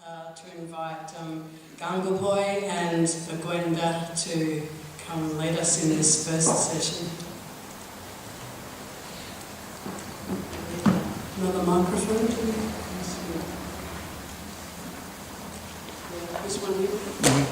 to invite Gangapoi and Gwenda to come lead us in this first session. Another microphone? This one here? Mm-hmm.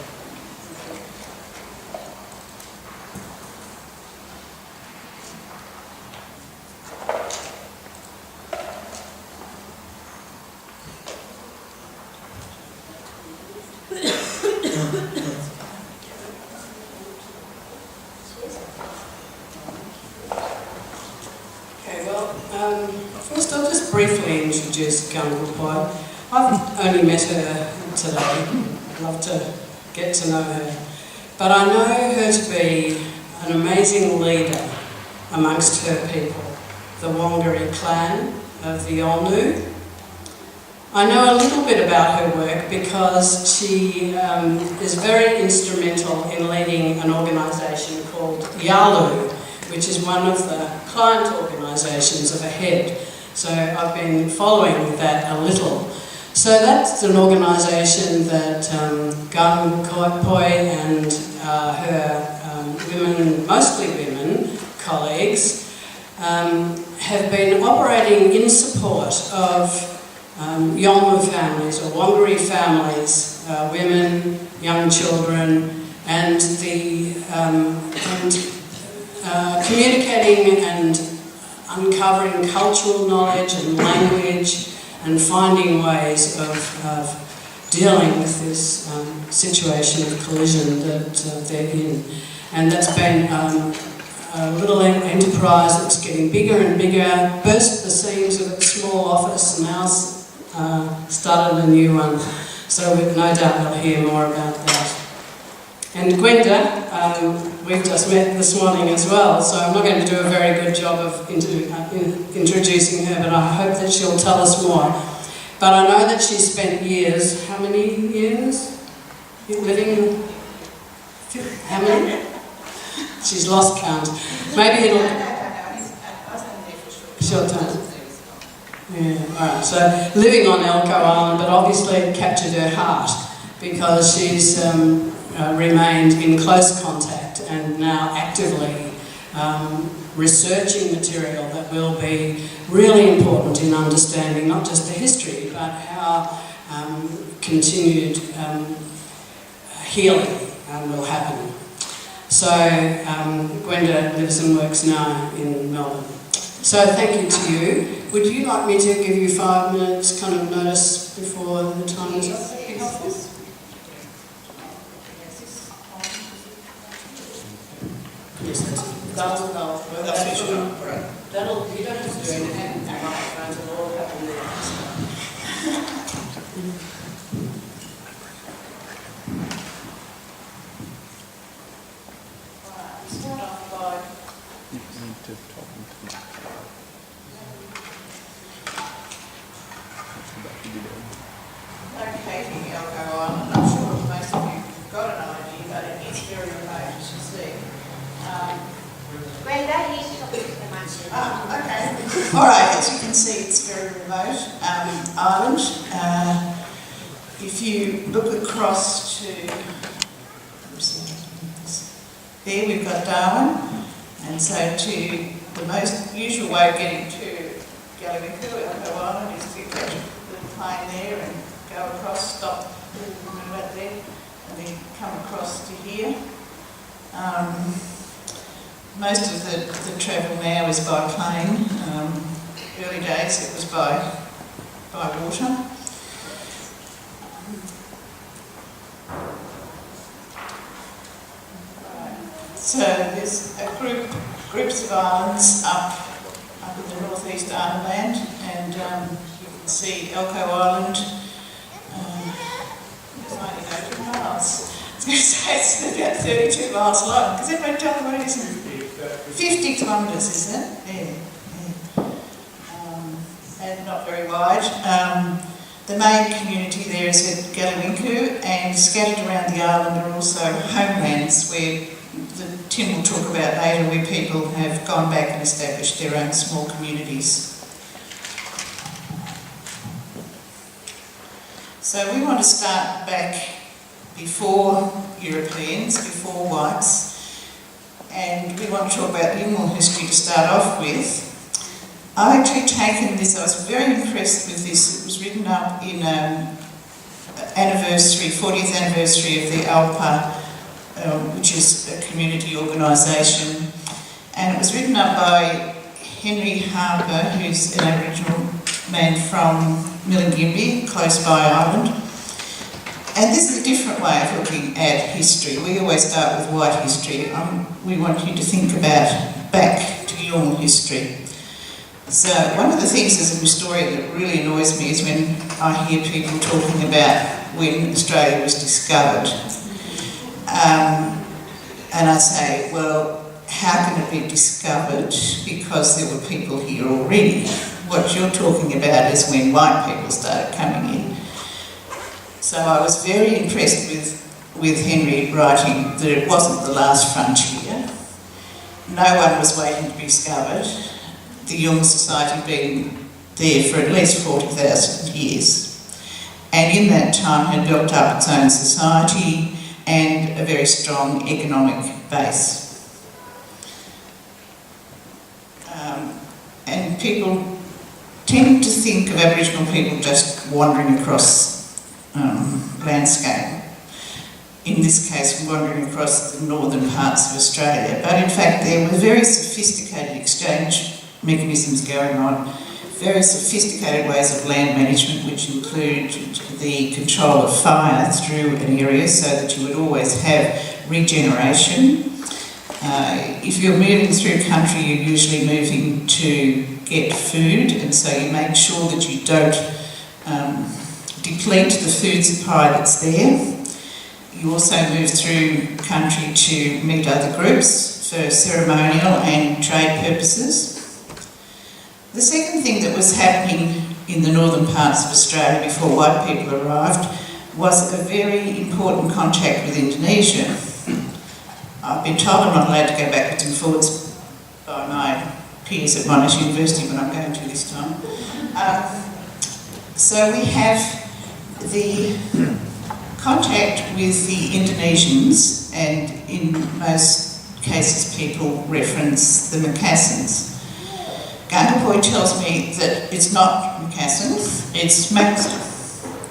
First I'll just briefly introduce Gangapoi. I've only met her today. I'd love to get to know her. But I know her to be an amazing leader amongst her people, the Wangari clan of the Yolngu. I know a little bit about her work because she is very instrumental in leading an organisation called Yalu, which is one of the client organisations of AHEAD. So I've been following that a little. So that's an organisation that Gangapoi and her women, mostly women, colleagues, have been operating in support of Yolngu families or Wangari families, women, young children, and communicating and uncovering cultural knowledge and language and finding ways of dealing with this situation of collision that they're in. And that's been a little enterprise that's getting bigger and bigger, burst the seams of its small office and now started a new one. So with no doubt we'll hear more about that. And Gwenda, we've just met this morning as well, so I'm not going to do a very good job of introducing her, but I hope that she'll tell us more. But I know that she spent years, how many years? Living, how many? She's lost count. Maybe it'll... Short time. Yeah, alright, so living on Elcho Island, but obviously it captured her heart because she's remained in close contact and now actively researching material that will be really important in understanding not just the history but how continued healing will happen. So Gwenda lives and works now in Melbourne. So thank you to you. Would you like me to give you 5 minutes kind of notice before the time is up? Yes, that'll help. That'll, you don't have to do anything. It'll all happen there. Alright, start off by... Locating Elcho Island, I'm sure most of you have got an idea, but it is very remote, as you see. Gwenda, he's talking to the mansion. Okay. Alright, as you can see, it's very remote island. If you look across to there, we've got Darwin, and so to the most usual way of getting to Galliwiku, Elcho Island, is to catch the plane there and go across, stop right there, and then come across to here. Most of the travel now is by plane. Early days it was by water. So there's groups of islands up in the northeast Arnhem Land, and you can see Elcho Island. It's only 80 miles. I was going to say it's about 32 miles long. Does everyone tell me what it is? 50 kilometres, is it? Yeah. And not very wide. The main community there is at Galliwiku, and scattered around the island are also homelands where Tim will talk about later, where people have gone back and established their own small communities. So we want to start back before Europeans, before whites, and we want to talk about Yolngu history to start off with. I've actually taken this, I was very impressed with this. It was written up in 40th anniversary of the ALPA, which is a community organisation, and it was written up by Henry Harper, who's an Aboriginal man from Milingimbi, close by Ireland. And this is a different way of looking at history. We always start with white history. We want you to think about back to Yolngu history. So one of the things as a historian that really annoys me is when I hear people talking about when Australia was discovered. And I say, well, how can it be discovered? Because there were people here already. What you're talking about is when white people started coming in. So I was very impressed with Henry writing that it wasn't the last frontier. No one was waiting to be discovered. The Yolngu Society had been there for at least 40,000 years. And in that time had built up its own society and a very strong economic base. And people tend to think of Aboriginal people just wandering across landscape. In this case, wandering across the northern parts of Australia. But in fact, there were very sophisticated exchange mechanisms going on, very sophisticated ways of land management, which include the control of fire through an area so that you would always have regeneration. If you're moving through country, you're usually moving to get food, and so you make sure that you don't deplete the food supply that's there. You also move through country to meet other groups for ceremonial and trade purposes. The second thing that was happening in the northern parts of Australia before white people arrived was a very important contact with Indonesia. I've been told I'm not allowed to go backwards and forwards by my peers at Monash University, but I'm going to this time. So we have the contact with the Indonesians, and in most cases people reference the Macassans. Gangapoi tells me that it's not Macassans, it's Maxton.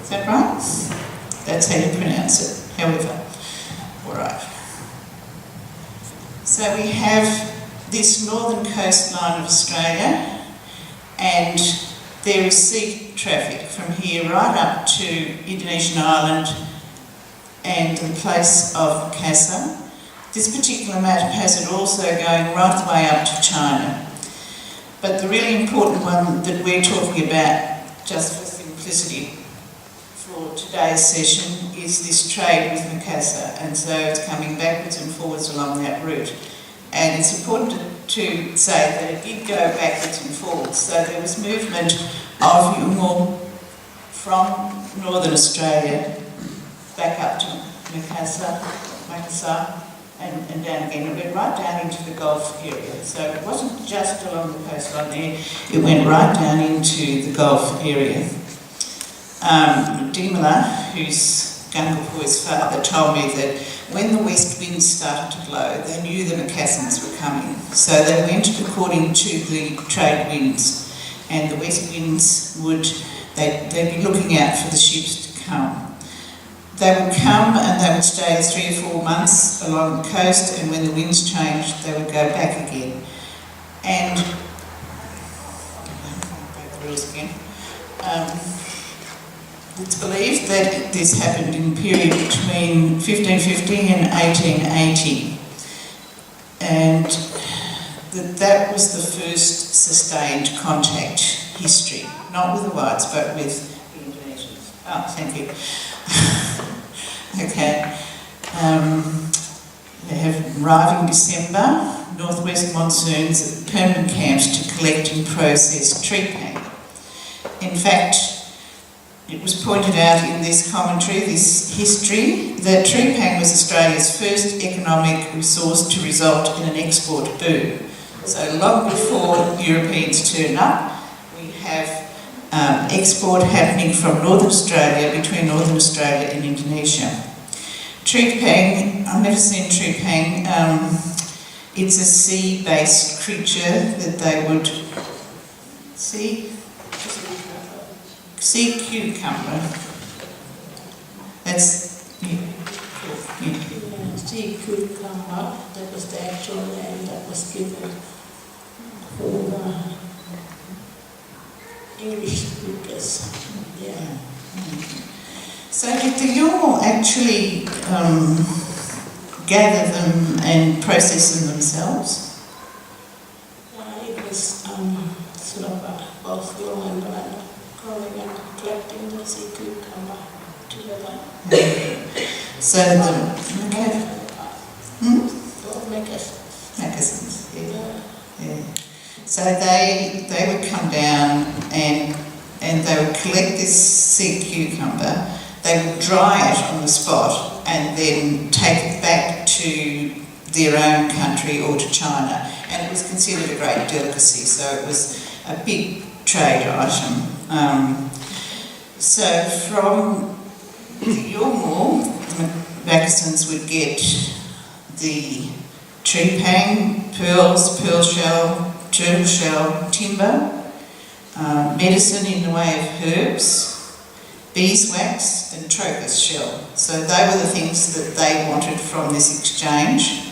Is that right? That's how you pronounce it, however. All right. So we have this northern coastline of Australia, and there is sea traffic from here right up to Indonesian Island and the place of Macassar. This particular map has it also going right the way up to China. But the really important one that we're talking about, just for simplicity for today's session, is this trade with Macassar, and so it's coming backwards and forwards along that route. And it's important to say that it did go backwards and forwards. So there was movement of Yolngu from northern Australia back up to Macassar, and down again. It went right down into the Gulf area. So it wasn't just along the coastline there, it went right down into the Gulf area. Dimala, who's Gungapoi's father, told me that when the west winds started to blow, they knew the Macassans were coming. So they went according to the trade winds, and the west winds they'd be looking out for the ships to come. They would come and they would stay 3 or 4 months along the coast, and when the winds changed, they would go back again. And it's believed that this happened in the period between 1550 and 1880, and that was the first sustained contact history, not with the whites but with the Indonesians. Oh, thank you. Okay. They have arriving December, northwest monsoons at permanent camps to collect and process treepang. In fact, it was pointed out in this commentary, this history, that treepang was Australia's first economic resource to result in an export boom. So long before Europeans turn up, we have export happening from Northern Australia, between Northern Australia and Indonesia. Tripang, I've never seen tripang. It's a sea-based creature that they would sea cucumber. That's Sea cucumber, that was the actual name that was given for English speakers. Yeah. So did the Yolngu actually gather them and process them themselves? It was sort of both young and land growing and collecting the sea cucumber together. So the moccasins, yeah. So they would come down and they would collect this sea cucumber. They would dry it on the spot and then take it back to their own country or to China. And it was considered a great delicacy, so it was a big trade item. So from the Yolngu, the moccasins would get the tripang, pearls, pearl shell, turtle shell, timber, medicine in the way of herbs, beeswax and trocus shell. So they were the things that they wanted from this exchange.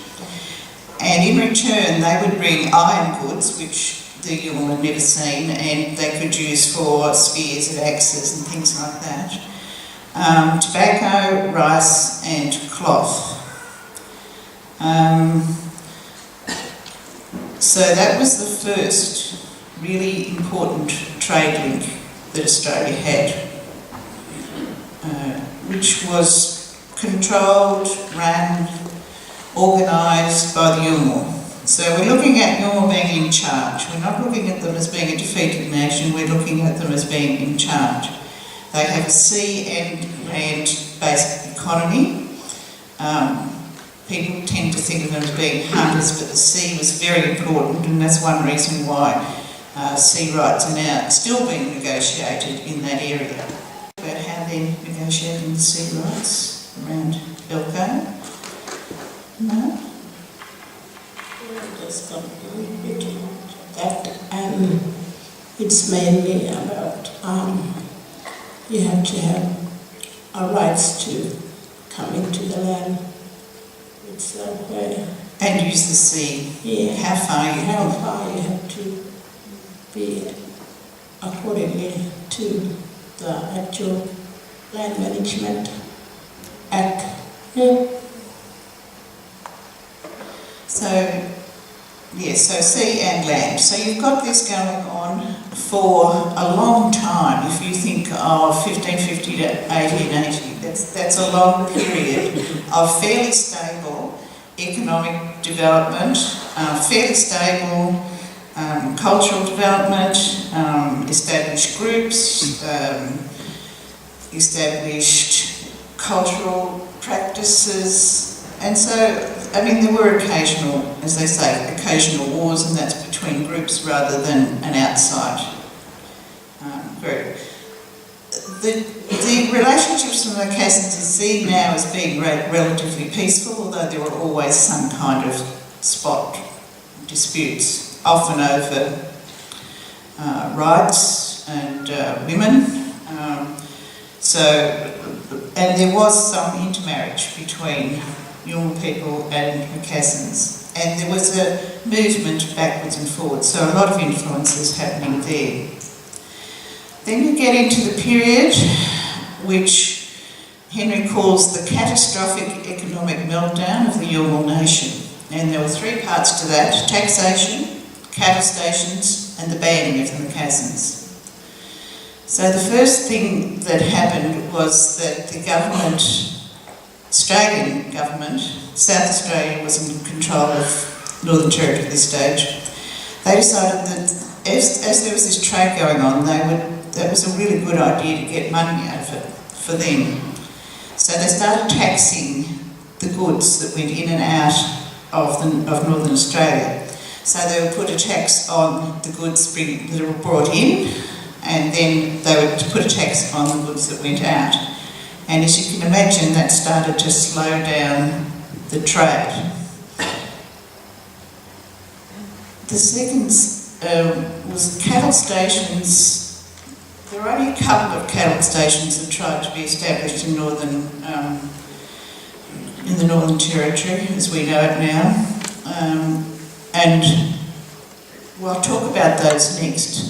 And in return they would bring iron goods, which the Yolngu had never seen, and they could use for spears and axes and things like that. Tobacco, rice and cloth. So that was the first really important trade link that Australia had, which was controlled, run, organised by the Yolngu. So we're looking at Yolngu being in charge. We're not looking at them as being a defeated nation, we're looking at them as being in charge. They have a sea and land-based economy. People tend to think of them as being hunters, but the sea was very important, and that's one reason why sea rights are now still being negotiated in that area. About how they're negotiating the sea rights around Elko? No? Just completely that, and it's mainly about you have to have a rights to come into the land. It's where And use the sea. yeah, How far you have to be accordingly to the actual land management act. Yeah. So, yes, so sea and land. So you've got this going on for a long time. If you think of 1550 to 1880, that's a long period of fairly stable economic development, fairly stable cultural development, established groups, established cultural practices, and so, I mean, there were occasional, as they say, occasional wars, and that's between groups rather than an outside group. The relationships with the Moccasins is seen now as being relatively peaceful, although there were always some kind of spot disputes, often over rights and women. And there was some intermarriage between Yolngu people and Moccasins, and there was a movement backwards and forwards, so a lot of influences happening there. Then you get into the period which Henry calls the catastrophic economic meltdown of the Yolngu nation, and there were three parts to that: taxation, cattle stations and the banning of the Moccasins. So the first thing that happened was that the government, Australian government, South Australia was in control of Northern Territory at this stage. They decided that as there was this trade going on, that was a really good idea to get money out of it for them. So they started taxing the goods that went in and out of Northern Australia. So they would put a tax on the goods that were brought in, and then they would put a tax on the goods that went out. And as you can imagine, that started to slow down the trade. The second was cattle stations. There are only a couple of cattle stations that tried to be established in the Northern Territory, as we know it now. And we'll talk about those next.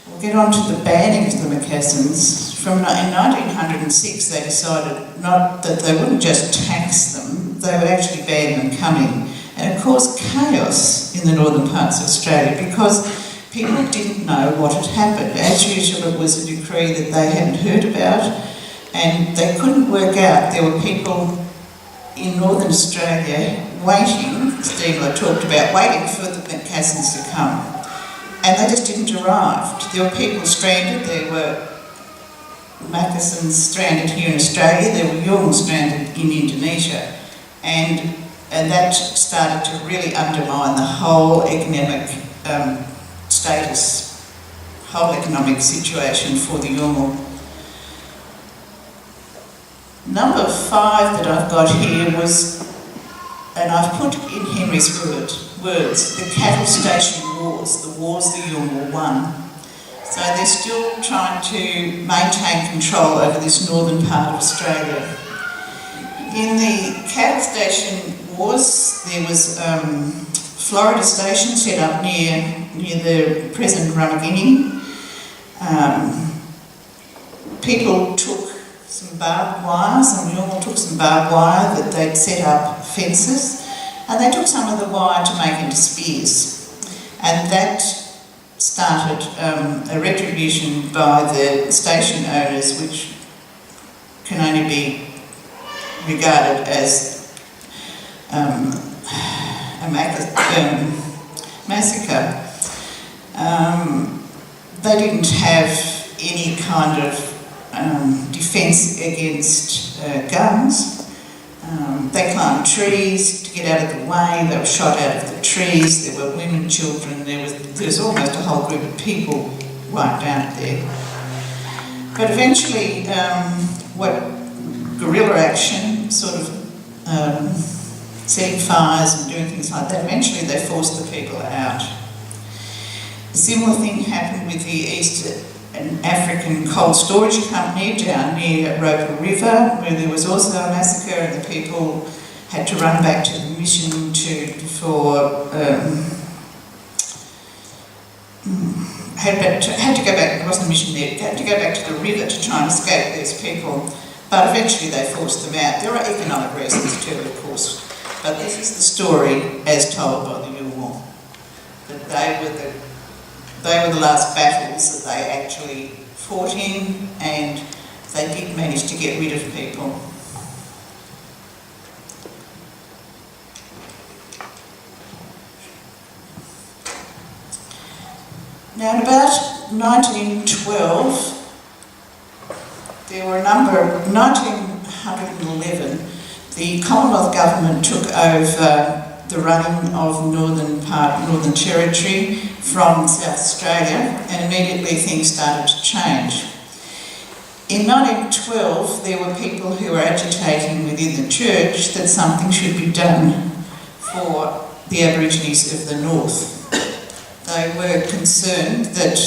We'll get on to the banning of the Macassans. In 1906, they decided not that they wouldn't just tax them, they would actually ban them coming. And it caused chaos in the northern parts of Australia because people didn't know what had happened. As usual, it was a decree that they hadn't heard about, and they couldn't work out. There were people in northern Australia waiting, Steve talked about, waiting for the Macassans to come. And they just didn't arrive. There were people stranded. There were Macassans stranded here in Australia. There were Yolngu stranded in Indonesia. And that started to really undermine the whole economic status, whole economic situation for the Yolngu. Number 5 that I've got here was, and I've put in Henry's words, the cattle station wars, the wars the Yolngu won. So they're still trying to maintain control over this northern part of Australia. In the cattle station wars, there was Florida Station set up near the present Rumaginning. People took some barbed wire, some Yolngu took some barbed wire that they'd set up fences, and they took some of the wire to make into spears. And that started a retribution by the station owners, which can only be regarded as a massacre. They didn't have any kind of defence against guns. They climbed trees to get out of the way. They were shot out of the trees. There were women, children. There was almost a whole group of people wiped out there. But eventually, guerrilla action, sort of setting fires and doing things like that, eventually they forced the people out. A similar thing happened with the East African Coal Storage Company down near Roper River, where there was also a massacre and the people had to run back to the mission had to go back, there wasn't a mission there, had to go back to the river to try and escape these people, but eventually they forced them out. There are economic reasons too, of course, but this is the story as told by the Yolngu, that they were the last battles that they actually fought in, and they did manage to get rid of people. Now in about 1912, there were a number of, 1911, the Commonwealth Government took over the running of Northern Territory from South Australia, and immediately things started to change. In 1912, there were people who were agitating within the church that something should be done for the Aborigines of the North. They were concerned that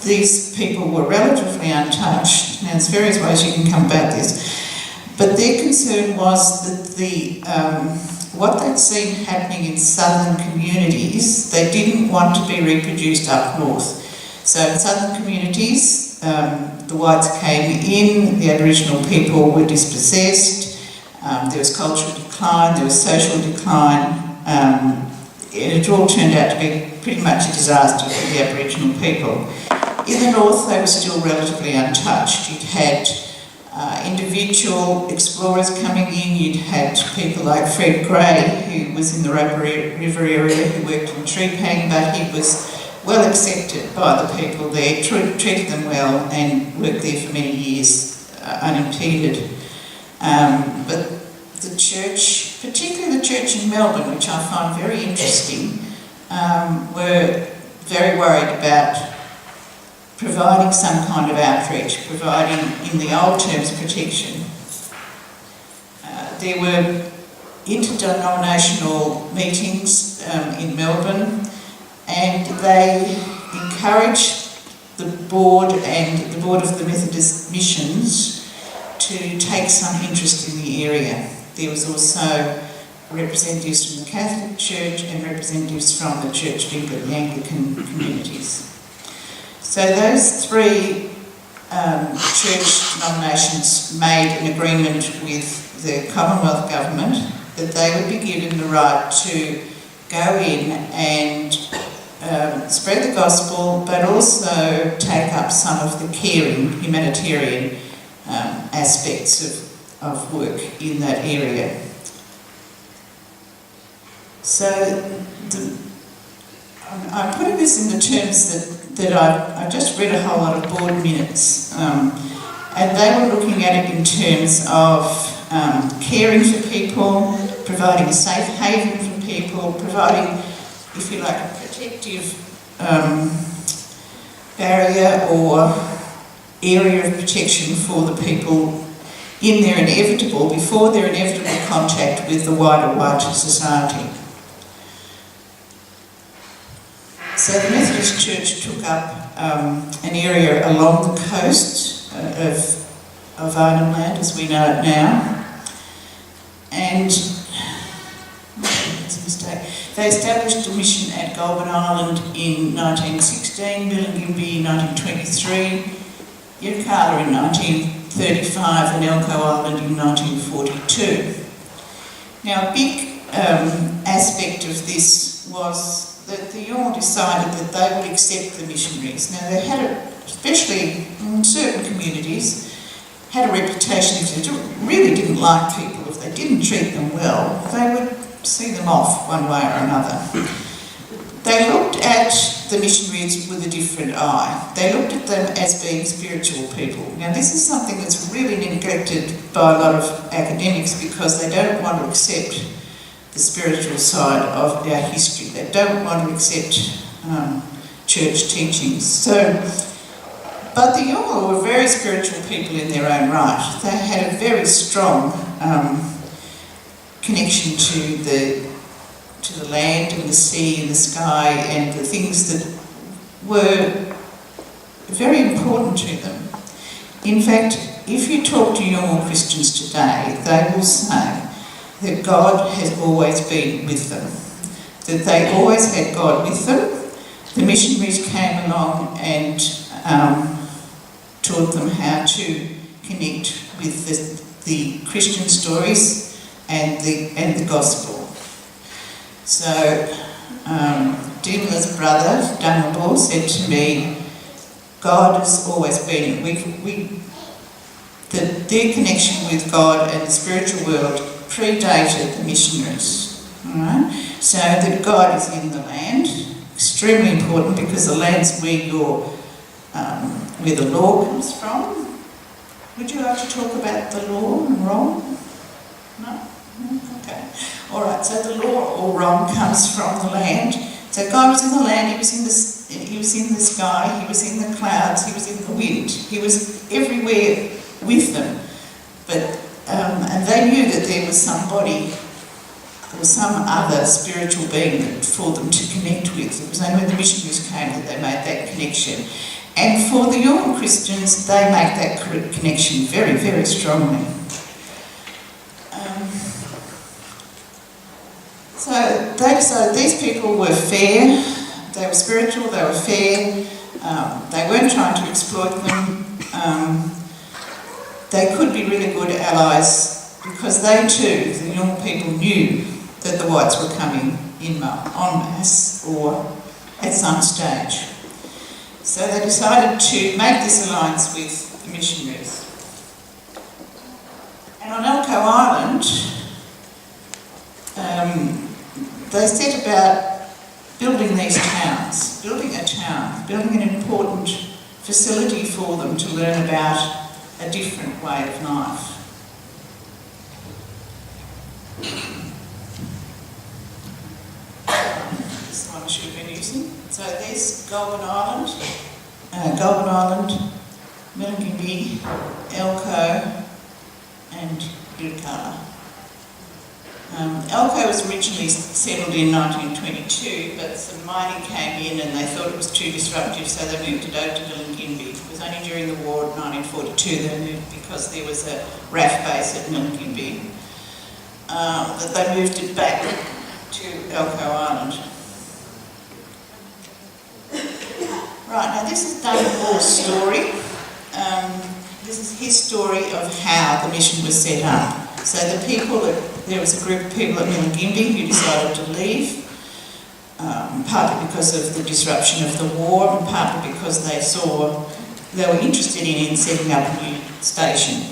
these people were relatively untouched. Now, there's various ways you can come about this, but their concern was that what they'd seen happening in southern communities, they didn't want to be reproduced up north. So in southern communities, the whites came in, the Aboriginal people were dispossessed, there was cultural decline, there was social decline. It all turned out to be pretty much a disaster for the Aboriginal people. In the north, they were still relatively untouched. You'd had individual explorers coming in, you'd had people like Fred Gray, who was in the Roper River area, who worked in Treepang, but he was well accepted by the people there, treated them well, and worked there for many years unimpeded. But the church, particularly the church in Melbourne, which I find very interesting, were very worried about providing some kind of outreach, providing, in the old terms, protection. There were interdenominational meetings in Melbourne, and they encouraged the board and the board of the Methodist Missions to take some interest in the area. There was also representatives from the Catholic Church and representatives from the Church of England, the Anglican communities. So those three church denominations made an agreement with the Commonwealth Government that they would be given the right to go in and spread the gospel, but also take up some of the caring, humanitarian aspects of work in that area. So I'm putting this in the terms that I've just read a whole lot of board minutes, and they were looking at it in terms of caring for people, providing a safe haven for people, providing, if you like, a protective barrier or area of protection for the people in their before their inevitable contact with the wider white society. So the Methodist Church took up an area along the coast of Arnhem Land as we know it now, and that's a mistake. They established a mission at Goulburn Island in 1916, Milingimbi in 1923, Yirrkala in 1935 and Elcho Island in 1942. Now a big aspect of this was that the Yolngu decided that they would accept the missionaries. Now they had, especially in certain communities, had a reputation if they really didn't like people, if they didn't treat them well, they would see them off one way or another. They looked at the missionaries with a different eye. They looked at them as being spiritual people. Now this is something that's really neglected by a lot of academics because they don't want to accept the spiritual side of our history. They don't want to accept church teachings. But the Yolngu were very spiritual people in their own right. They had a very strong connection to the land and the sea and the sky and the things that were very important to them. In fact, if you talk to Yolngu Christians today, they will say that God has always been with them, that they always had God with them. The missionaries came along and taught them how to connect with the Christian stories and the gospel. So Dimla's brother, Dunmore, said to me, God has always been, that their connection with God and the spiritual world predated the missionaries. Alright? So that God is in the land, extremely important because the land's where the law comes from. Would you like to talk about the law and wrong? No? Okay. Alright, so the law or wrong comes from the land. So God was in the land, He was in the sky, He was in the clouds, He was in the wind. He was everywhere with them. But and they knew that there was somebody, there was some other spiritual being for them to connect with. It was only when the missionaries came that they made that connection. And for the Yolngu Christians, they make that connection very, very strongly. So they decided these people were fair, they were spiritual, they were fair, they weren't trying to exploit them. They could be really good allies because they too, the Yolngu people, knew that the whites were coming en masse or at some stage. So they decided to make this alliance with the missionaries. And on Elcho Island, they set about building these towns, building a town, building an important facility for them to learn about a different way of life. This one I should have been using. So there's Goulburn Island, Goulburn Island, Milingimbi, Elcho and Yirrkala. Elcho was originally settled in 1922, but some mining came in and they thought it was too disruptive, so they moved it over to Milingimbi. It was only during the war of 1942 they moved, because there was a RAF base at Milingimbi, that they moved it back to Elcho Island. Right, now this is Dunbar's story. This is his story of how the mission was set up. So there was a group of people at Milingimbi who decided to leave, partly because of the disruption of the war and partly because they were interested in setting up a new station.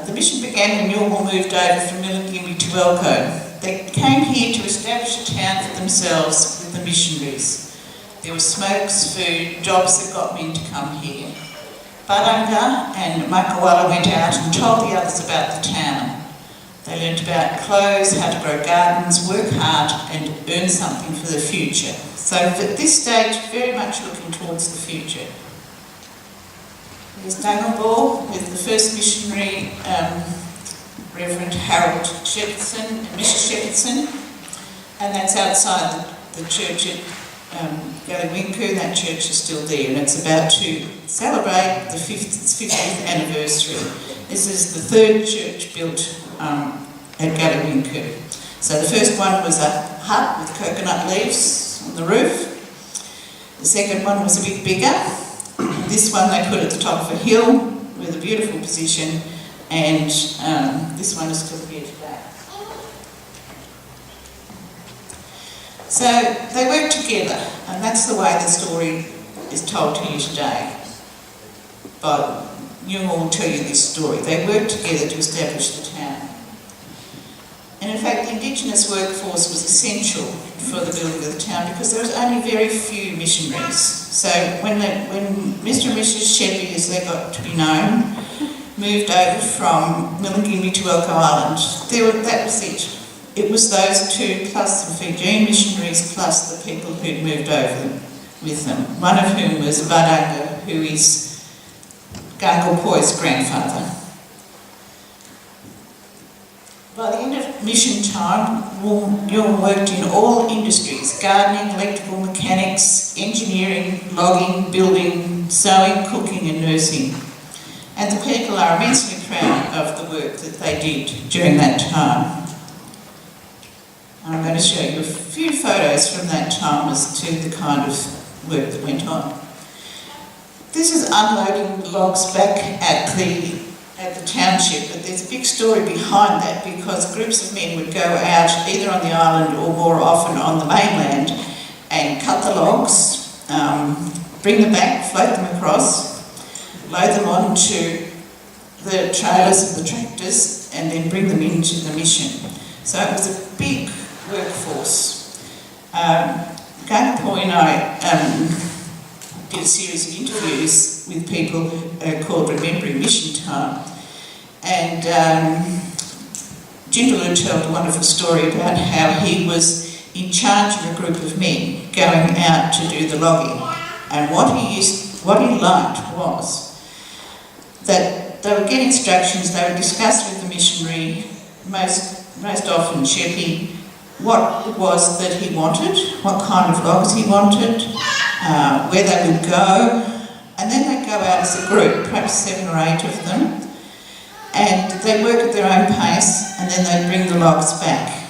The mission began when Yulwal moved over from Milingimbi to Elcho. They came here to establish a town for themselves with the missionaries. There was smokes, food, jobs that got men to come here. Badanga and Makawala went out and told the others about the town. They learnt about clothes, how to grow gardens, work hard and earn something for the future. So at this stage, very much looking towards the future. There's Dunbar with the first missionary, Reverend Harold Shepherdson and Mrs Shepherdson, and that's outside the church at Gallywinku. That church is still there and it's about to celebrate its 50th anniversary. This is the third church built at Gallywinku. So the first one was a hut with coconut leaves on the roof. The second one was a bit bigger. This one they put at the top of a hill with a beautiful position, and this one is still here today. So they worked together, and that's the way the story is told to you today. But Yulwal will tell you this story. They worked together to establish the town. And in fact, the Indigenous workforce was essential for the building of the town because there was only very few missionaries. So when Mr and Mrs Sheppy, as they got to be known, moved over from Milingimbi to Elcho Island, that was it. It was those two plus the Fijian missionaries plus the people who'd moved over with them, one of whom was Badanga, who is Gangalpoi's grandfather. By the end of mission time, Yulwal worked in all industries: gardening, electrical, mechanics, engineering, logging, building, sewing, cooking and nursing. And the people are immensely proud of the work that they did during that time. I'm going to show you a few photos from that time as to the kind of work that went on. This is unloading logs back at the township, but there's a big story behind that because groups of men would go out either on the island or more often on the mainland and cut the logs, bring them back, float them across, load them onto the trailers of the tractors and then bring them into the mission. So it was a big workforce. Gangalpoi and I did a series of interviews with people called Remembering Mission Time, and Jindaloo told a wonderful story about how he was in charge of a group of men going out to do the logging, and what he liked was that they would get instructions, they would discuss with the missionary, most often Sheppy, what it was that he wanted, what kind of logs he wanted, where they would go, and then they'd go out as a group, perhaps 7 or 8 of them, and they'd work at their own pace, and then they'd bring the logs back.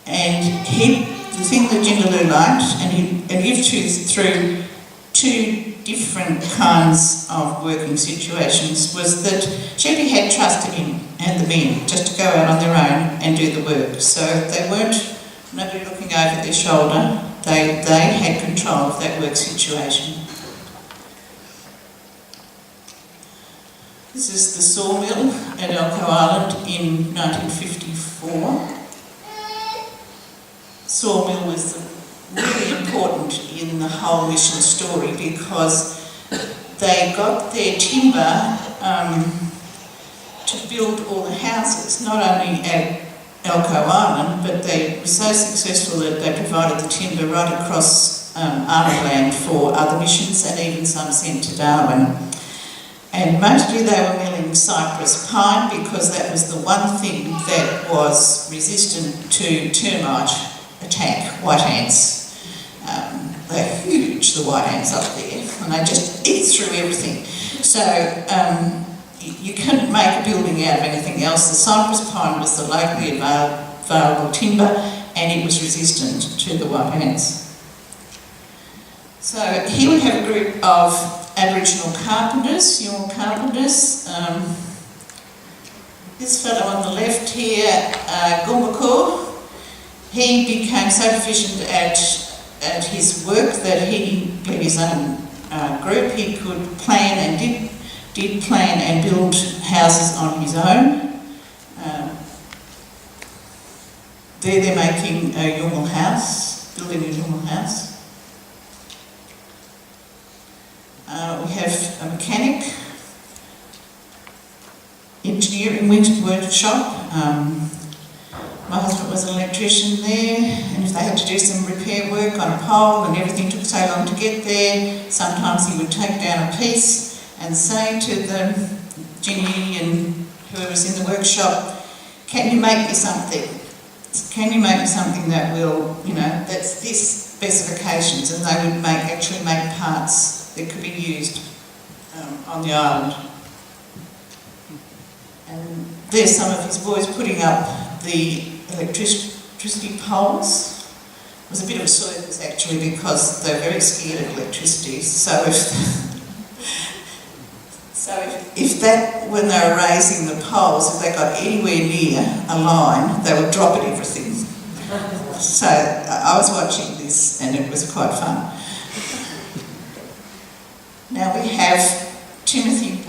And the thing that Jindaloo liked, and he lived through 2 different kinds of working situations, was that Sheppy had trusted him and the men just to go out on their own and do the work. So they weren't nobody looking over their shoulder. They had control of that work situation. This is the sawmill at Elcho Island in 1954. Sawmill was really important in the whole mission story because they got their timber to build all the houses, not only at Elcho Island, but they were so successful that they provided the timber right across army land for other missions, and even some sent to Darwin. And mostly they were milling cypress pine because that was the one thing that was resistant to termite attack, white ants. They're huge, the white ants up there, and they just eat through everything. So you couldn't make a building out of anything else. The cypress pine was the locally available timber, and it was resistant to the white ants. So here we have a group of Aboriginal carpenters, Yolngu carpenters. This fellow on the left here, Gumbakur, he became so proficient at his work that he led his own group. He could plan and did plan and build houses on his own. There they're making a Yolngu house, building a Yolngu house. We have a mechanic, engineering workshop. My husband was an electrician there, and if they had to do some repair work on a pole and everything took so long to get there, sometimes he would take down a piece and say to the Ginny and whoever's in the workshop, "Can you make me something? Can you make me something that will, that's this specifications?" And they would actually make parts that could be used on the island. And there's some of his boys putting up the electricity poles. It was a bit of a circus actually because they're very scared of electricity. So if that, when they were raising the poles, if they got anywhere near a line, they would drop at everything. So I was watching this and it was quite fun. Now we have Timothy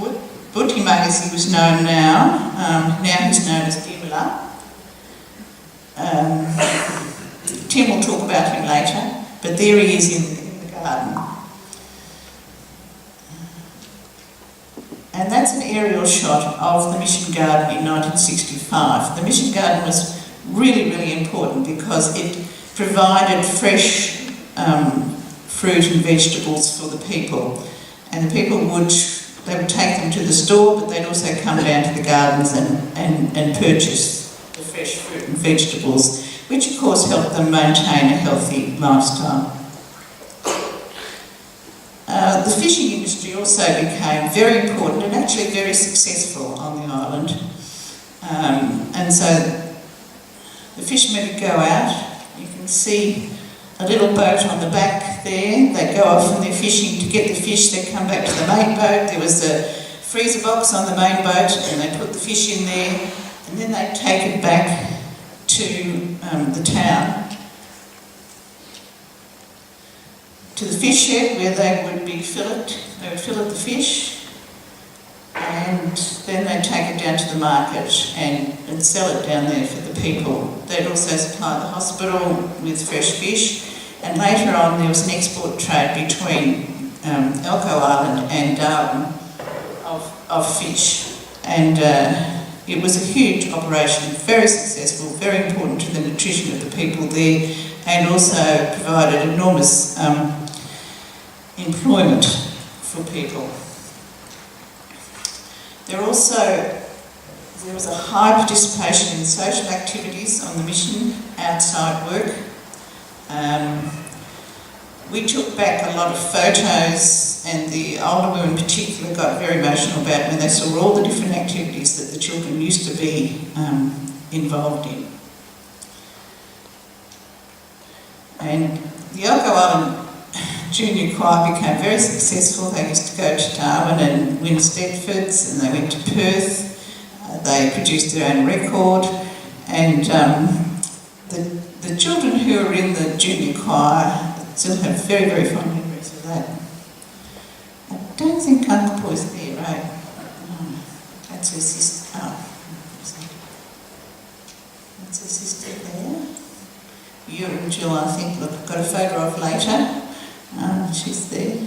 Butima, as he was known now. Now he's known as Dimula. Tim will talk about him later, but there he is in the garden. And that's an aerial shot of the Mission Garden in 1965. The Mission Garden was really, really important because it provided fresh fruit and vegetables for the people. And the people would take them to the store, but they'd also come down to the gardens and purchase the fresh fruit and vegetables, which of course helped them maintain a healthy lifestyle. The fishing industry also became very important and actually very successful on the island. And so the fishermen would go out. You can see a little boat on the back there. They'd go off and they're fishing to get the fish. They'd come back to the main boat. There was a freezer box on the main boat and they put the fish in there, and then they'd take it back to the town, to the fish shed where they would be fillet. They would fillet the fish, and then they'd take it down to the market and sell it down there for the people. They'd also supply the hospital with fresh fish, and later on there was an export trade between Elcho Island and Darwin of fish, and it was a huge operation, very successful, very important to the nutrition of the people there, and also provided enormous employment for people. There was a high participation in social activities on the mission outside work. We took back a lot of photos, and the older women in particular got very emotional about it when they saw all the different activities that the children used to be involved in. And the Elcho Island Junior Choir became very successful. They used to go to Darwin and win Stedfords, and they went to Perth. They produced their own record, and the children who are in the junior choir still have very, very fond memories of that. I don't think Uncle is there, right? No, that's her sister. Oh, that's her sister there. You and Jill, I think, look, I've got a photo of later. She's there.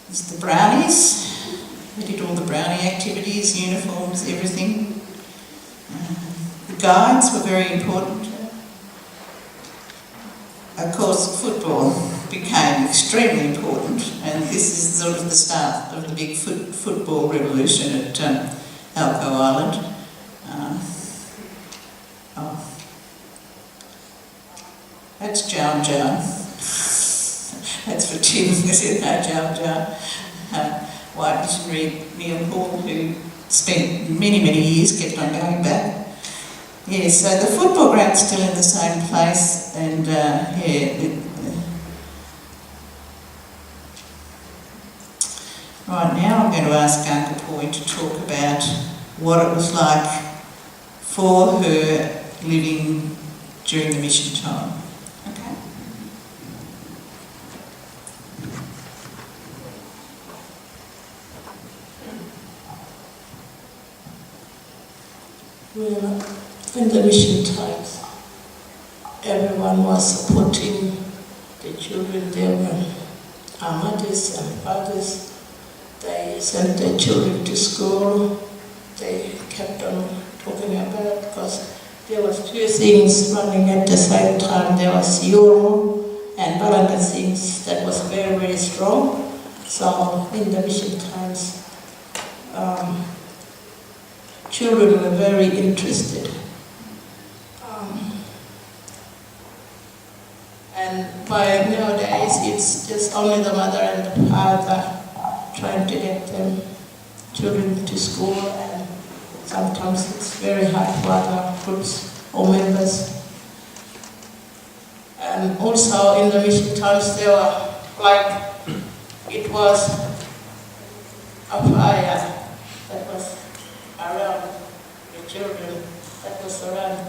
There's the brownies. We did all the brownie activities, uniforms, everything. The guides were very important. of course, football became extremely important, and this is sort of the start of the big football revolution at Elcho Island. That's Jow Jow. That's for Tim, is it? No, Jow Jow. White missionary Neil Hall, who spent many, many years, kept on going back. Yeah, so the football ground's still in the same place, and right now I'm going to ask Uncle Poi to talk about what it was like for her living during the mission time. Okay. Well, in the mission times, everyone was supporting the children. There were mothers and fathers. They sent their children to school. They kept on talking about, because there was two things running at the same time. There was Euro and Balanda things that was very, very strong. So in the mission times, children were very interested. And by nowadays, it's just only the mother and the father trying to get them children to school, and sometimes it's very hard for other groups or members. And also in the mission times, there were it was a fire that was around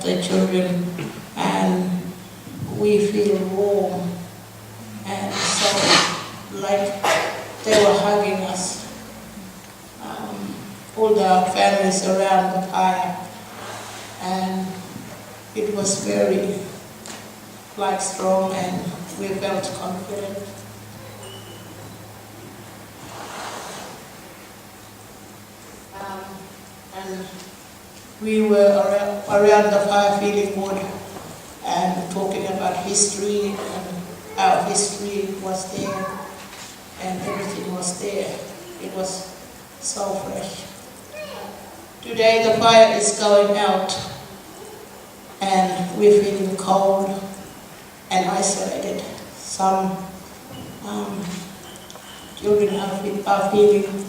the children, and we feel warm, and so like they were hugging us, all the families around the fire, and it was very strong, and we felt confident. And we were around the fire feeling good and talking about history, and our history was there, and everything was there. It was so fresh. Today the fire is going out, and we're feeling cold and isolated. Some children are feeling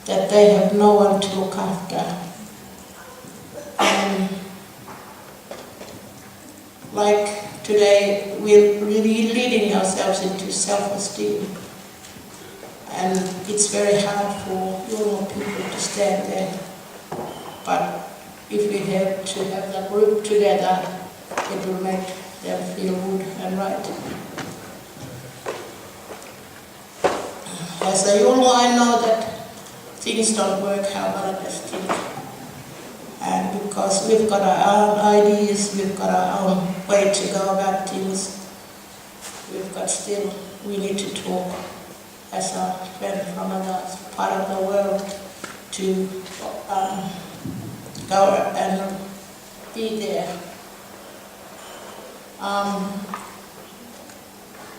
that they have no one to look after. And like today, we're really leading ourselves into self-esteem. And it's very hard for young people to stand there. But if we have to have the group together, it will make them feel good and right. As a Yolo, I know that things don't work how others think. And because we've got our own ideas, we've got our own way to go about things, we need to talk as a friend from another part of the world to go and be there.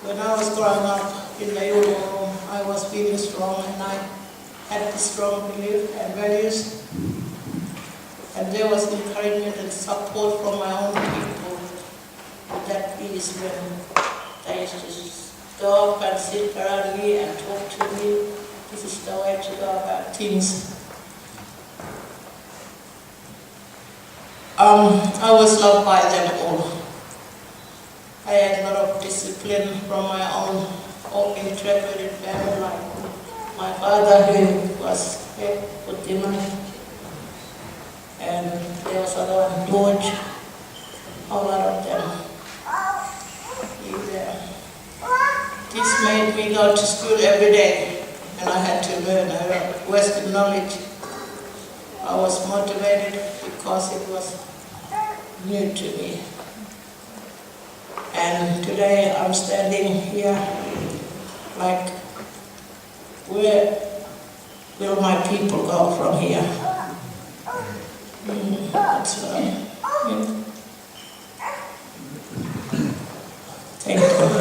When I was growing up in the Yolo room, I was feeling strong, and I had this strong belief and values. And there was encouragement and support from my own people. That is when they used to just go up and sit around me and talk to me. This is the way to go about things. I was loved by them all. I had a lot of discipline from my own intrepid family, like my father, who was Putiman, and there was another one, George, a lot of them. This made me go to school every day, and I had to learn Western knowledge. I was motivated because it was new to me. And today I'm standing here like, where will my people go from here? That's what I mean. Thank you.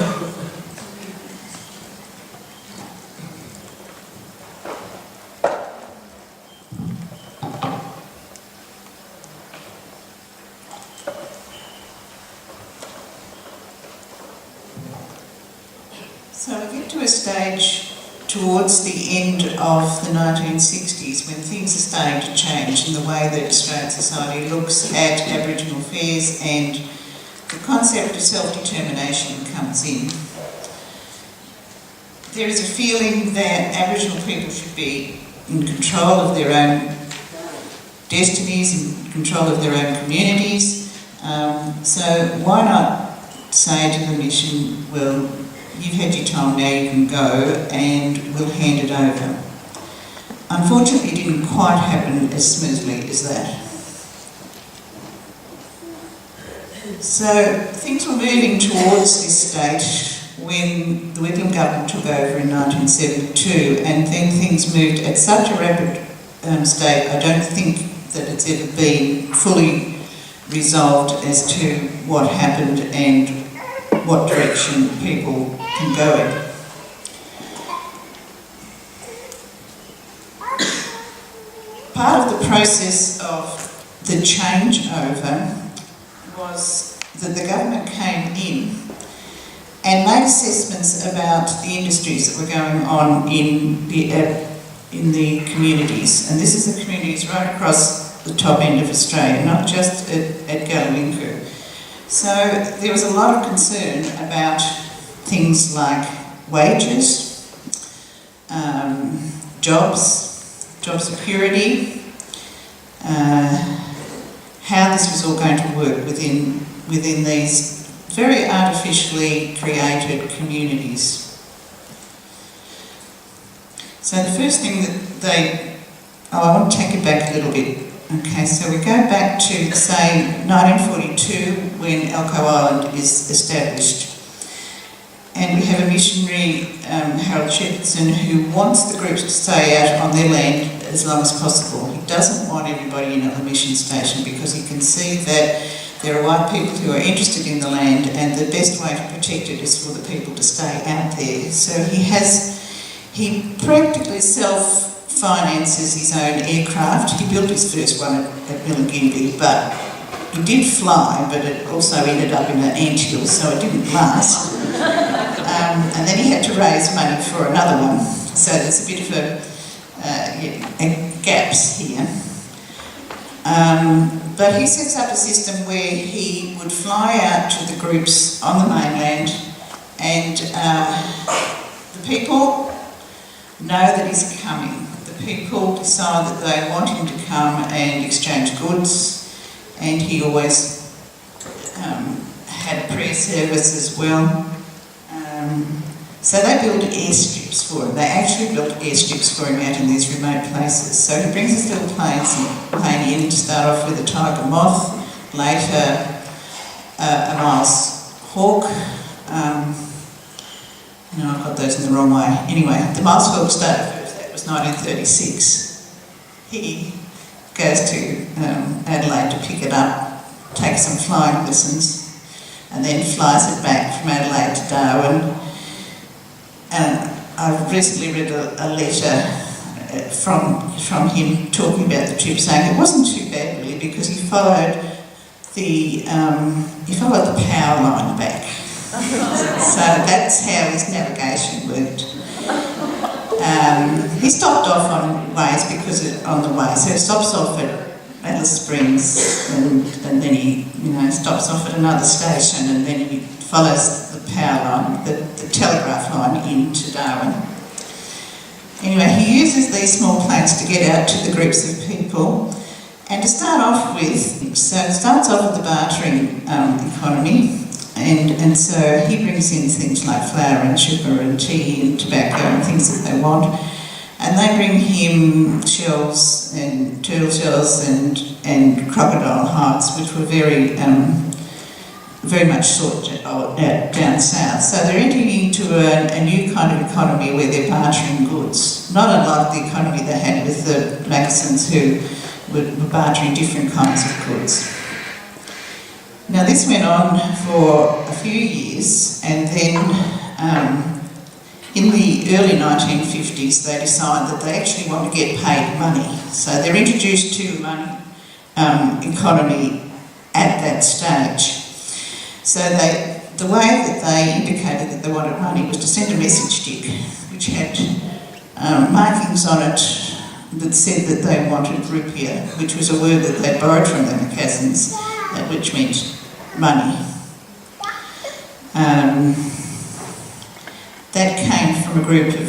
So we get to a stage towards the end of the 1960s when things are starting to change in the way that Australian society looks at Aboriginal affairs, and the concept of self-determination comes in. There is a feeling that Aboriginal people should be in control of their own destinies, in control of their own communities. So why not say to the mission, well, you've had your time, now you can go, and we'll hand it over. Unfortunately, it didn't quite happen as smoothly as that. So things were moving towards this state when the Whitlam government took over in 1972, and then things moved at such a rapid state. I don't think that it's ever been fully resolved as to what happened and what direction people can go in. Part of the process of the changeover was that the government came in and made assessments about the industries that were going on in the communities. And this is the communities right across the top end of Australia, not just at Galawinku. So there was a lot of concern about things like wages, job security, how this was all going to work within these very artificially created communities. So the first thing that I want to take it back a little bit. Okay, so we go back to, say, 1942 when Elcho Island is established. And we have a missionary, Harold Shepherdson, who wants the groups to stay out on their land as long as possible. He doesn't want everybody in at the mission station because he can see that there are white people who are interested in the land, and the best way to protect it is for the people to stay out there. So he practically self-finances his own aircraft. He built his first one at Milingimbi, but he did fly, but it also ended up in an anthill, so it didn't last. And then he had to raise money for another one. So there's a bit of gaps here. But he sets up a system where he would fly out to the groups on the mainland, and the people know that he's coming. The people decide that they want him to come and exchange goods, and he always had a prayer service as well. So they build airstrips for him. They actually built airstrips for him out in these remote places. So he brings his little plane in to start off with a Tiger Moth, later a Miles Hawk. No, I got those in the wrong way. Anyway, the Miles Hawk started first. That was 1936. He goes to Adelaide to pick it up, takes some flying lessons, and then flies it back from Adelaide to Darwin. And I've recently read a letter from him talking about the trip, saying it wasn't too bad really because he followed the power line back. So that's how his navigation worked. He stopped off on ways on the way, so he stops off at Alice Springs, and then he stops off at another station, and then he follows the power line, the telegraph line into Darwin. Anyway, he uses these small planes to get out to the groups of people, and to start off with, so it starts off with the bartering economy, and so he brings in things like flour and sugar and tea and tobacco and things that they want, and they bring him shells and turtle shells and crocodile hides, which were very much sought down south. So they're entering into a new kind of economy where they're bartering goods, not unlike the economy they had with the Magasins, who were bartering different kinds of goods. Now this went on for a few years, and then in the early 1950s they decide that they actually want to get paid money. So they're introduced to a money economy at that stage. So the way that they indicated that they wanted money was to send a message stick which had markings on it that said that they wanted rupiah, which was a word that they borrowed from the Macassans, which meant money. That came from a group of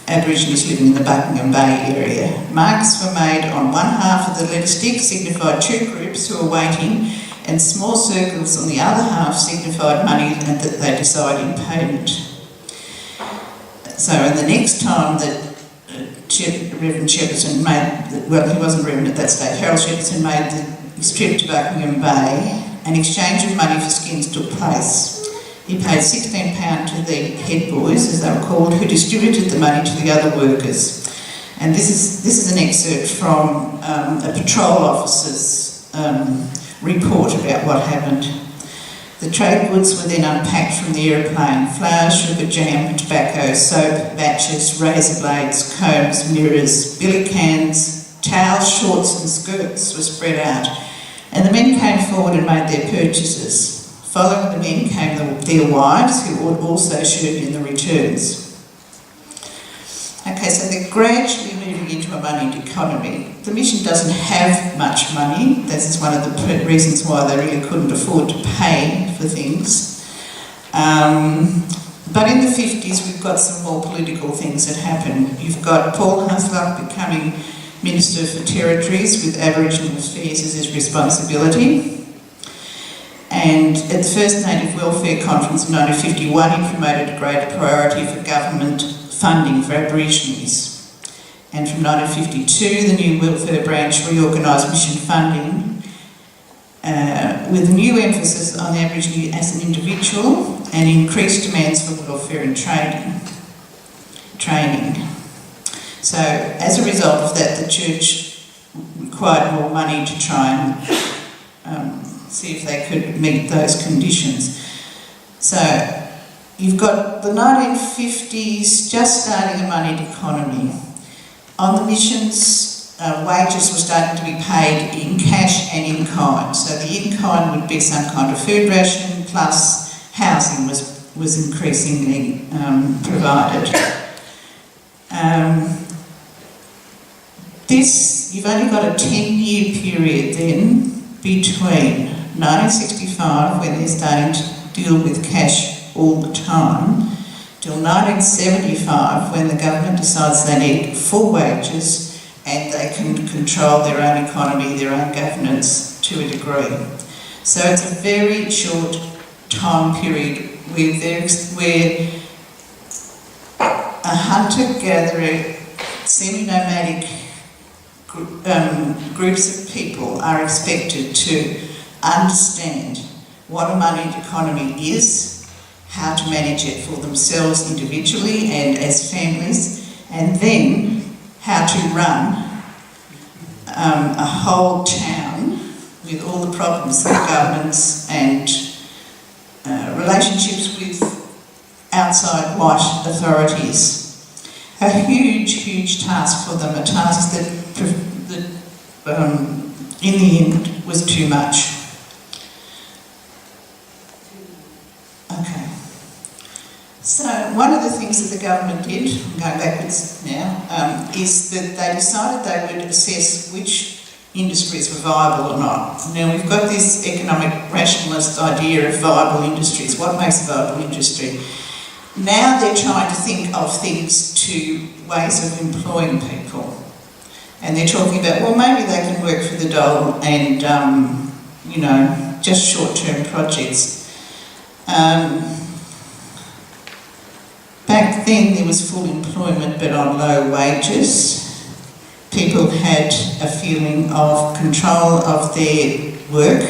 Aborigines living in the Buckingham Bay area. Marks were made on one half of the letter stick, signified two groups who were waiting, and small circles on the other half signified money and that they decide in payment. So, and the next time that Reverend Shepperson made, well, he wasn't Reverend at that stage, Harold Shepperson made his trip to Buckingham Bay, an exchange of money for skins took place. He paid £16 to the head boys, as they were called, who distributed the money to the other workers. And this is an excerpt from a patrol officer's report about what happened. The trade goods were then unpacked from the aeroplane: flour, sugar, jam, tobacco, soap, matches, razor blades, combs, mirrors, billy cans, towels, shorts and skirts were spread out, and the men came forward and made their purchases. Following the men came their wives, who also shirked in the returns. Okay, so they're gradually moving into a moneyed economy. The mission doesn't have much money. This is one of the reasons why they really couldn't afford to pay for things. But in the 50s, we've got some more political things that happen. You've got Paul Hasluck becoming Minister for Territories with Aboriginal Affairs as his responsibility. And at the first Native Welfare Conference in 1951, he promoted a greater priority for government funding for Aborigines. And from 1952, the new welfare branch reorganised mission funding with a new emphasis on the Aborigine as an individual and increased demands for welfare and training. So as a result of that, the church required more money to try and see if they could meet those conditions. So you've got the 1950s just starting a moneyed economy. On the missions, wages were starting to be paid in cash and in kind. So the in kind would be some kind of food ration, plus housing was increasingly provided. You've only got a 10-year period then between 1965, when they're starting to deal with cash all the time, till 1975, when the government decides they need full wages and they can control their own economy, their own governance to a degree. So it's a very short time period where a hunter-gatherer, semi-nomadic groups of people are expected to understand what a moneyed economy is, how to manage it for themselves individually and as families, and then how to run a whole town with all the problems of governance and relationships with outside white authorities. A huge, huge task for them, a task that in the end was too much. Okay. So one of the things that the government did, I'm going backwards now, is that they decided they would assess which industries were viable or not. Now we've got this economic rationalist idea of viable industries. What makes a viable industry? Now they're trying to think of things to ways of employing people. And they're talking about, well, maybe they can work for the dole and, just short-term projects. Back then there was full employment but on low wages. People had a feeling of control of their work.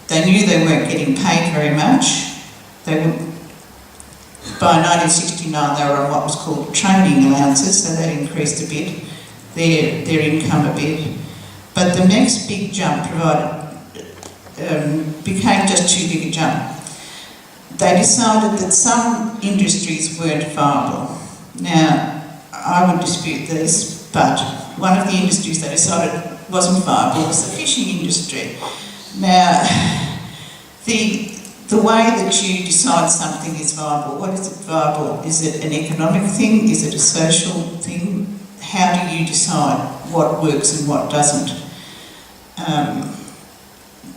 They knew they weren't getting paid very much. By 1969 they were on what was called training allowances, so that increased a bit, their income a bit. But the next big jump became just too big a jump. They decided that some industries weren't viable. Now, I would dispute this, but one of the industries they decided wasn't viable was the fishing industry. Now, The way that you decide something is viable, what is it viable? Is it an economic thing? Is it a social thing? How do you decide what works and what doesn't?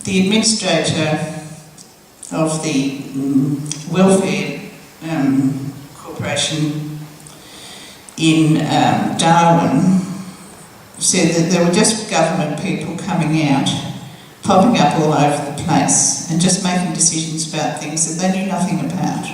The administrator of the welfare corporation in Darwin said that there were just government people coming out, popping up all over the place and just making decisions about things that they knew nothing about.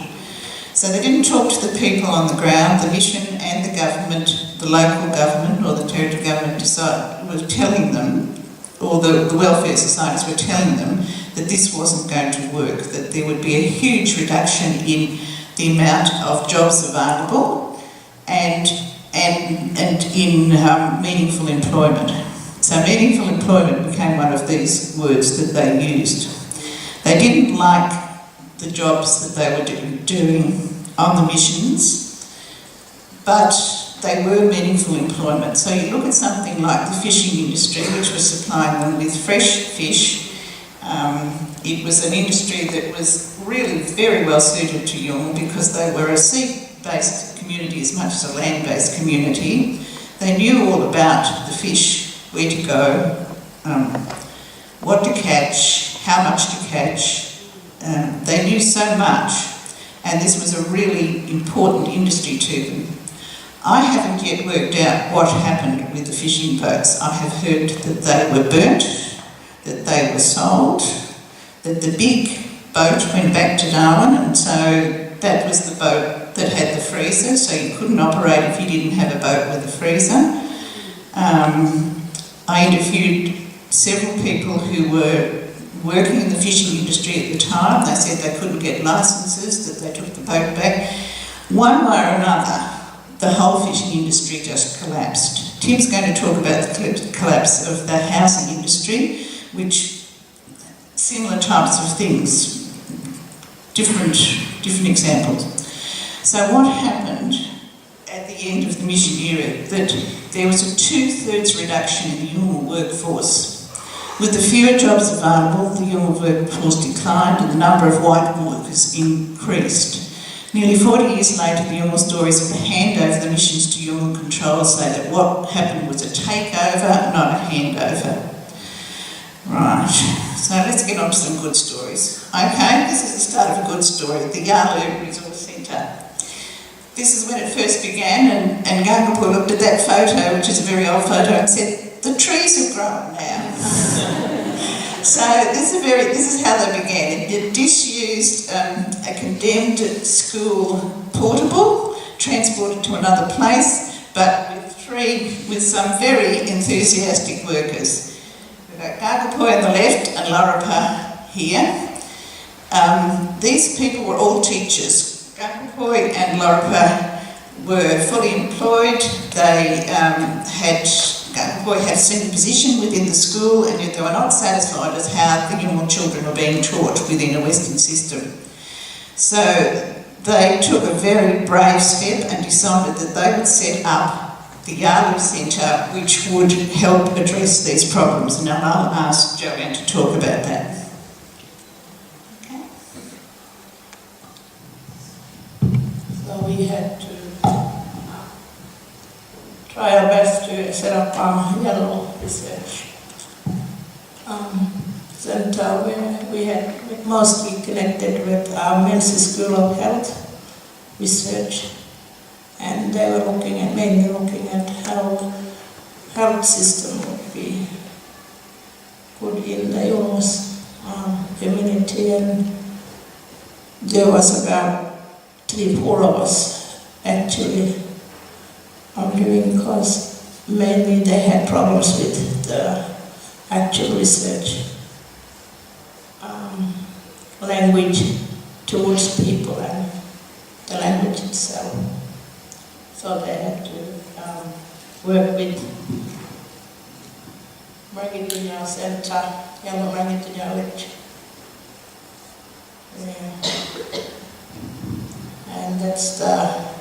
So they didn't talk to the people on the ground. The mission and the government, the local government or the territory government were telling them, or the welfare societies were telling them, that this wasn't going to work, that there would be a huge reduction in the amount of jobs available and in meaningful employment. So meaningful employment became one of these words that they used. They didn't like the jobs that they were doing on the missions, but they were meaningful employment. So you look at something like the fishing industry, which was supplying them with fresh fish. It was an industry that was really very well suited to Yulm because they were a sea-based community as much as a land-based community. They knew all about the fish, where to go, what to catch, how much to catch. They knew so much, and this was a really important industry to them. I haven't yet worked out what happened with the fishing boats. I have heard that they were burnt, that they were sold, that the big boat went back to Darwin, and so that was the boat that had the freezer, so you couldn't operate if you didn't have a boat with a freezer. I interviewed several people who were working in the fishing industry at the time. They said they couldn't get licences, that they took the boat back. One way or another, the whole fishing industry just collapsed. Tim's going to talk about the collapse of the housing industry, which similar types of things, different examples. So what happened at the end of the mission era, that there was a 2/3 reduction in the Yulm workforce. With the fewer jobs available, the Yulm workforce declined and the number of white workers increased. Nearly 40 years later, the Yulm stories of the handover of the missions to Yulm Control say that what happened was a takeover, not a handover. Right, so let's get on to some good stories. Okay, this is the start of a good story, the Yalu Resource Centre. This is when it first began, and Gangapur looked at that photo, which is a very old photo, and said, the trees have grown now. So this is how they began. It disused a condemned school portable, transported to another place, but with some very enthusiastic workers. We've got Gangapur on the left and Larapa here. These people were all teachers. Gangapur and Larapa were fully employed. Gangapur had a senior position within the school, and yet they were not satisfied as how the Yulm children were being taught within a Western system. So they took a very brave step and decided that they would set up the Yalu Centre, which would help address these problems. And I'll ask Joanne to talk about that. Okay. So we had to try our best to set up our Yellow Research Centre, where we had mostly connected with our Menzies School of Health Research, and they were mainly looking at how health system would be put in the Yulm's community, and there was about 3-4 of us actually arguing, because mainly they had problems with the actual research language towards people and the language itself. So they had to work with Margitinia Center, Yellow Margitinia Village. And that's the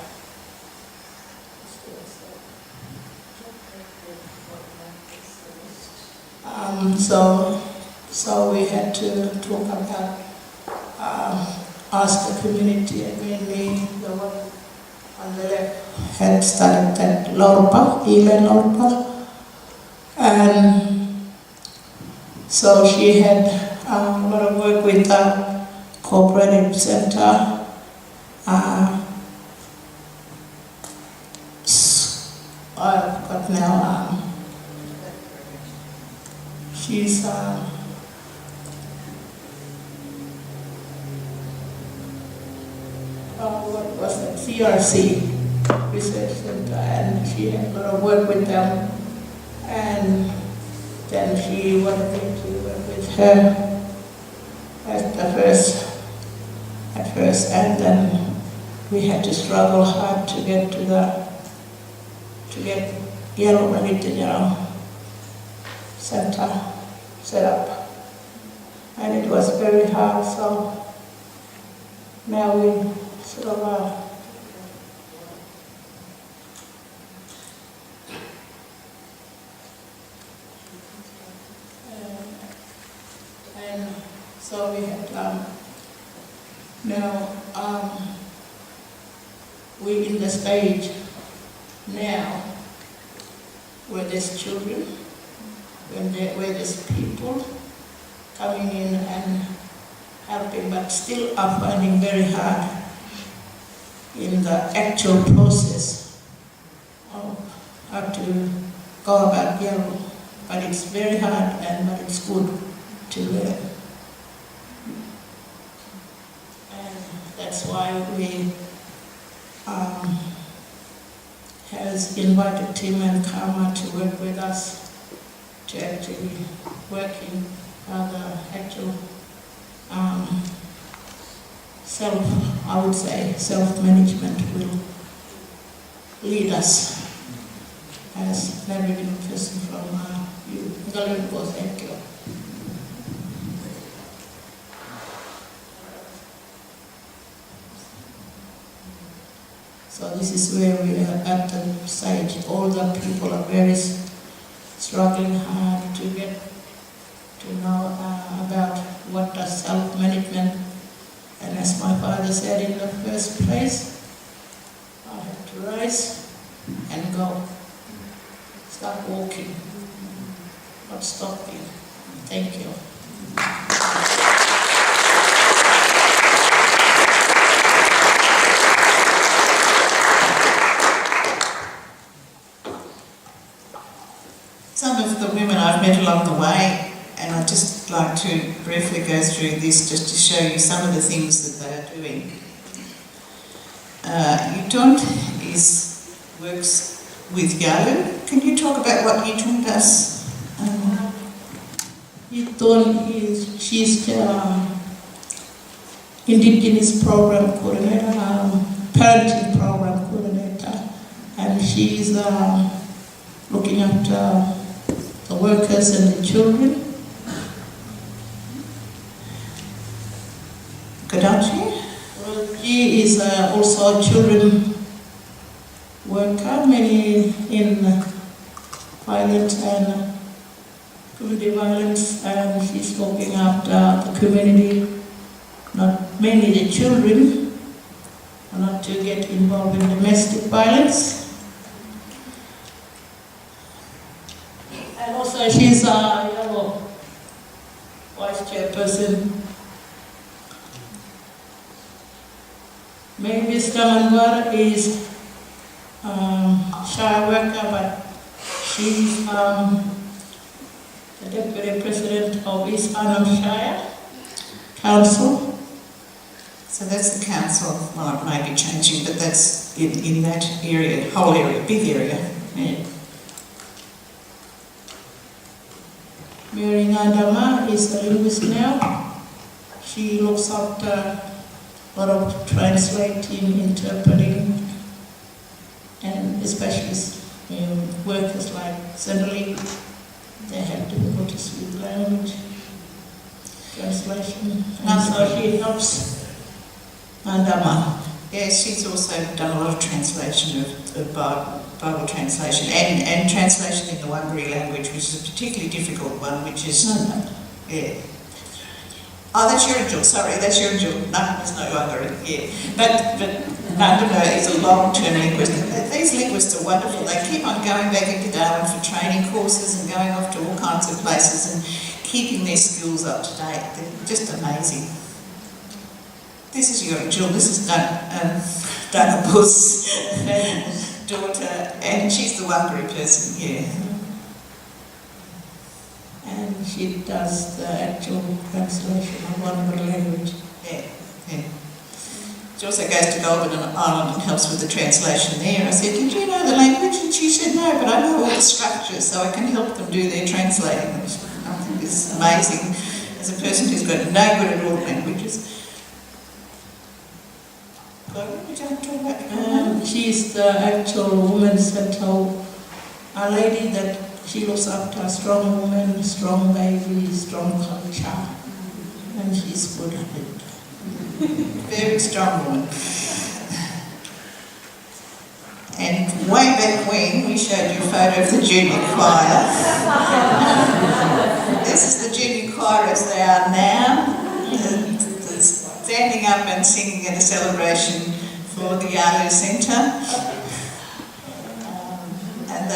so we had to talk about asked the community, and mainly the one on the left had started at Lorpa, Elen Lorpa, and so she had a lot of work with the cooperative center. I've got now, she's what was it, CRC Research Center, and she had a lot of work with them, and then she wanted me to work with her at first, and then we had to struggle hard to get Yellow Religion Center set up, and it was very hard, so now we sort of and so we had now we in the stage now where there's children, where there's people coming in and helping, but still are finding very hard in the actual process of how to go about Yellow. But it's very hard, but it's good to learn. And that's why we has invited Tim and Karma to work with us to actually work in the actual self-management will lead us as navigating person from you. Thank you. So this is where we are at the stage. All the people are very struggling hard to get to know about what does self-management. And as my father said in the first place, I have to rise and go. Start walking, not stopping. Thank you. Some of the women I've met along the way, and I'd just like to briefly go through this just to show you some of the things that they are doing. Yutont works with Yalu. Can you talk about what Yutont does? Yutont she's the Indigenous Program Coordinator, Parenting Program Coordinator, and she's looking after the workers and the children. Kodachi? Well, she is also a children worker, mainly in violence and community violence, and she's looking after the community, not mainly the children, not to get involved in domestic violence. And also she's a vice chairperson. Maybe Stamanwar is Shire worker, but she's the deputy president of East Arnhem Shire Council. So that's the council. Well, it may be changing, but that's in that area, whole area, big area. Yeah. Mary Nadama is a linguist now. She looks after a lot of translating, interpreting, and especially workers like Centrally, they have difficulties with language translation. And so she helps Nadama. Yes, she's also done a lot of translation of Bible translation and translation in the Wangari language, which is a particularly difficult one, which is, yeah. Oh, that's Urunjul, sorry, that's Urunjul. No, it's not Wangari, yeah. But Nandama is a long-term linguist. These linguists are wonderful. They keep on going back into Darwin for training courses and going off to all kinds of places and keeping their skills up to date. They're just amazing. This is Urunjul, this is Dana Bu's daughter, and she's the Wangari person, yeah. And she does the actual translation of Wangari language. Yeah, yeah. She also goes to Goulburn Island and helps with the translation there. I said, did you know the language? And she said, no, but I know all the structures, so I can help them do their translating, which I think is amazing as a person who's got no good at all languages. Would you like to talk about She's the actual women's mental, a lady that she looks after a strong woman, strong baby, strong culture, and she's good at it. Very strong woman. And way back when, we showed you a photo of the junior choir. This is the junior choir as they are now. Standing up and singing at a celebration for the Yalu Centre. And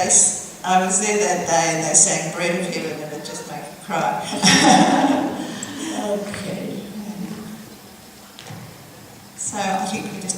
I was there that day and they sang Bread of Heaven and it just made me cry. Okay. So I think we just